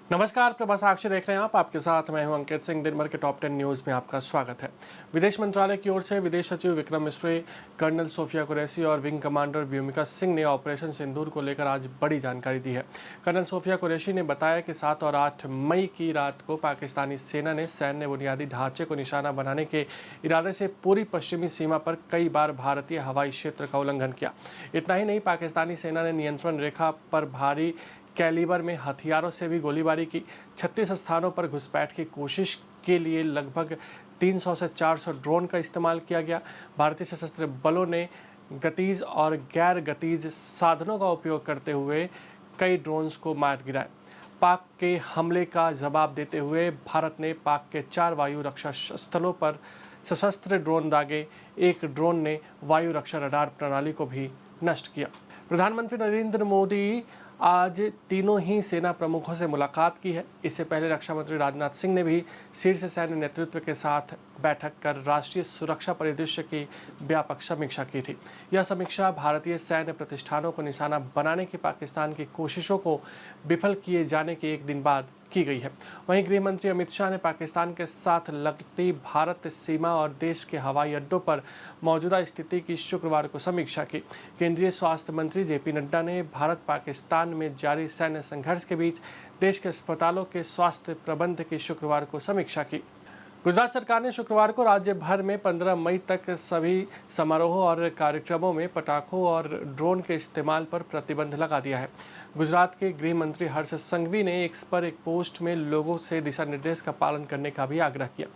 नमस्कार, प्रभा साक्षी देख रहे हैं आप। आपके साथ मैं हूं अंकित सिंह। दिन भर के टॉप 10 न्यूज़ में आपका स्वागत है। विदेश मंत्रालय की ओर से विदेश सचिव विक्रम मिस्री, कर्नल सोफिया कुरैशी और विंग कमांडर व्योमिका सिंह ने ऑपरेशन सिंदूर को लेकर आज बड़ी जानकारी दी है। कर्नल सोफिया कुरैशी ने बताया कि 7 और 8 मई की रात को पाकिस्तानी सेना ने सैन्य बुनियादी ढांचे को निशाना बनाने के इरादे से पूरी पश्चिमी सीमा पर कई बार भारतीय हवाई क्षेत्र का उल्लंघन किया। इतना ही नहीं, पाकिस्तानी सेना ने नियंत्रण रेखा पर भारी कैलिबर में हथियारों से भी गोलीबारी की। 36 स्थानों पर घुसपैठ की कोशिश के लिए लगभग 300 से 400 ड्रोन का इस्तेमाल किया गया। भारतीय सशस्त्र बलों ने गतिज और गैर गतिज साधनों का उपयोग करते हुए कई ड्रोन्स को मार गिराया। पाक के हमले का जवाब देते हुए भारत ने पाक के 4 वायु रक्षा स्थलों पर सशस्त्र ड्रोन दागे। एक ड्रोन ने वायु रक्षा रडार प्रणाली को भी नष्ट किया। प्रधानमंत्री नरेंद्र मोदी आज तीनों ही सेना प्रमुखों से मुलाकात की है। इससे पहले रक्षा मंत्री राजनाथ सिंह ने भी शीर्ष सैन्य नेतृत्व के साथ बैठक कर राष्ट्रीय सुरक्षा परिदृश्य की व्यापक समीक्षा की थी। यह समीक्षा भारतीय सैन्य प्रतिष्ठानों को निशाना बनाने की पाकिस्तान की कोशिशों को विफल किए जाने के एक दिन बाद की गई है। वहीं गृह मंत्री अमित शाह ने पाकिस्तान के साथ लगती भारत सीमा और देश के हवाई अड्डों पर मौजूदा स्थिति की शुक्रवार को समीक्षा की। केंद्रीय स्वास्थ्य मंत्री जेपी नड्डा ने भारत पाकिस्तान में जारी सैन्य संघर्ष के बीच देश के अस्पतालों के स्वास्थ्य प्रबंध की शुक्रवार को समीक्षा की। गुजरात सरकार ने शुक्रवार को राज्य भर में 15 मई तक सभी समारोहों और कार्यक्रमों में पटाखों और ड्रोन के इस्तेमाल पर प्रतिबंध लगा दिया है। गुजरात के गृह मंत्री हर्ष संघवी ने एक्स पर एक पोस्ट में लोगों से दिशा निर्देश का पालन करने का भी आग्रह किया।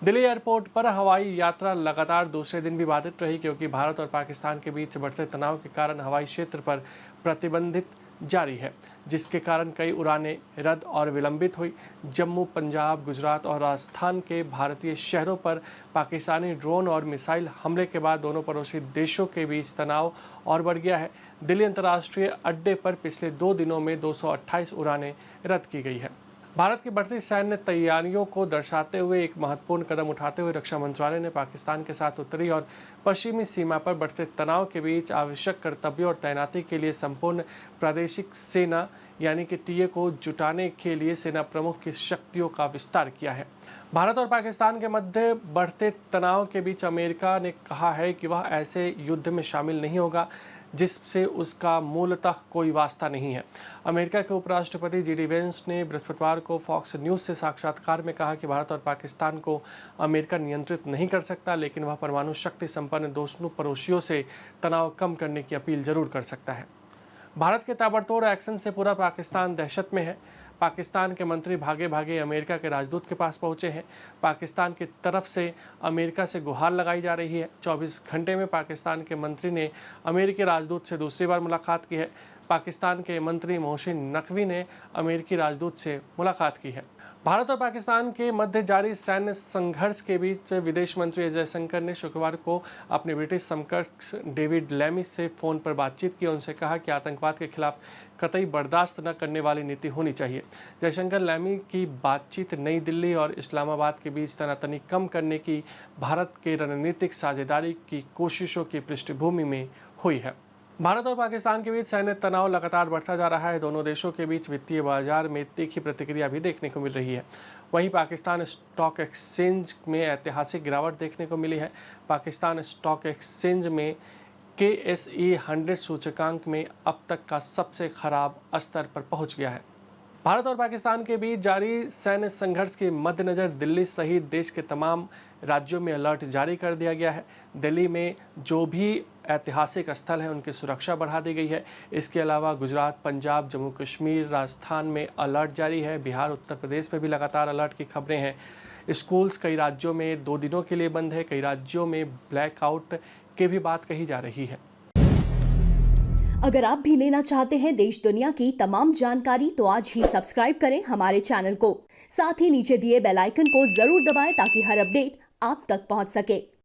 दिल्ली एयरपोर्ट पर हवाई यात्रा लगातार दूसरे दिन भी बाधित रही, क्योंकि भारत और पाकिस्तान के बीच बढ़ते तनाव के कारण हवाई क्षेत्र पर प्रतिबंधित जारी है, जिसके कारण कई उड़ानें रद्द और विलंबित हुई। जम्मू, पंजाब, गुजरात और राजस्थान के भारतीय शहरों पर पाकिस्तानी ड्रोन और मिसाइल हमले के बाद दोनों पड़ोसी देशों के बीच तनाव और बढ़ गया है। दिल्ली अंतर्राष्ट्रीय अड्डे पर पिछले 2 दिनों में 228 उड़ानें रद्द की गई है। भारत की बढ़ती सैन्य तैयारियों को दर्शाते हुए एक महत्वपूर्ण कदम उठाते हुए रक्षा मंत्रालय ने पाकिस्तान के साथ उत्तरी और पश्चिमी सीमा पर बढ़ते तनाव के बीच आवश्यक कर्तव्यों और तैनाती के लिए संपूर्ण प्रादेशिक सेना यानी कि टीए को जुटाने के लिए सेना प्रमुख की शक्तियों का विस्तार किया है। भारत और पाकिस्तान के मध्य बढ़ते तनाव के बीच अमेरिका ने कहा है कि वह ऐसे युद्ध में शामिल नहीं होगा जिससे उसका मूलतः कोई वास्ता नहीं है। अमेरिका के उपराष्ट्रपति जी डी वेंस ने बृहस्पतिवार को फॉक्स न्यूज़ से साक्षात्कार में कहा कि भारत और पाकिस्तान को अमेरिका नियंत्रित नहीं कर सकता, लेकिन वह परमाणु शक्ति संपन्न दोनों पड़ोसियों से तनाव कम करने की अपील जरूर कर सकता है। भारत के ताबड़तोड़ एक्शन से पूरा पाकिस्तान दहशत में है। पाकिस्तान के मंत्री भागे भागे अमेरिका के राजदूत के पास पहुंचे हैं। पाकिस्तान की तरफ से अमेरिका से गुहार लगाई जा रही है। 24 घंटे में पाकिस्तान के मंत्री ने अमेरिकी राजदूत से दूसरी बार मुलाकात की है। पाकिस्तान के मंत्री मोहसिन नकवी ने अमेरिकी राजदूत से मुलाकात की है। भारत और पाकिस्तान के मध्य जारी सैन्य संघर्ष के बीच विदेश मंत्री एस जयशंकर ने शुक्रवार को अपने ब्रिटिश समकक्ष डेविड लैमी से फ़ोन पर बातचीत की। उनसे कहा कि आतंकवाद के खिलाफ कतई बर्दाश्त न करने वाली नीति होनी चाहिए। जयशंकर लैमी की बातचीत नई दिल्ली और इस्लामाबाद के बीच तनातनी कम करने की भारत के रणनीतिक साझेदारी की कोशिशों की पृष्ठभूमि में हुई है। भारत और पाकिस्तान के बीच सैन्य तनाव लगातार बढ़ता जा रहा है। दोनों देशों के बीच वित्तीय बाजार में तीखी प्रतिक्रिया भी देखने को मिल रही है। वहीं पाकिस्तान स्टॉक एक्सचेंज में ऐतिहासिक गिरावट देखने को मिली है। पाकिस्तान स्टॉक एक्सचेंज में KSE 100 सूचकांक में अब तक का सबसे खराब स्तर पर पहुंच गया है। भारत और पाकिस्तान के बीच जारी सैन्य संघर्ष के मद्देनज़र दिल्ली सहित देश के तमाम राज्यों में अलर्ट जारी कर दिया गया है। दिल्ली में जो भी ऐतिहासिक स्थल हैं उनकी सुरक्षा बढ़ा दी गई है। इसके अलावा गुजरात, पंजाब, जम्मू कश्मीर, राजस्थान में अलर्ट जारी है। बिहार, उत्तर प्रदेश में भी लगातार अलर्ट की खबरें हैं। स्कूल्स कई राज्यों में 2 दिनों के लिए बंद है। कई राज्यों में ब्लैकआउट की भी बात कही जा रही है। अगर आप भी लेना चाहते हैं देश दुनिया की तमाम जानकारी तो आज ही सब्सक्राइब करें हमारे चैनल को। साथ ही नीचे दिए बेल आइकन को जरूर दबाएं ताकि हर अपडेट आप तक पहुंच सके।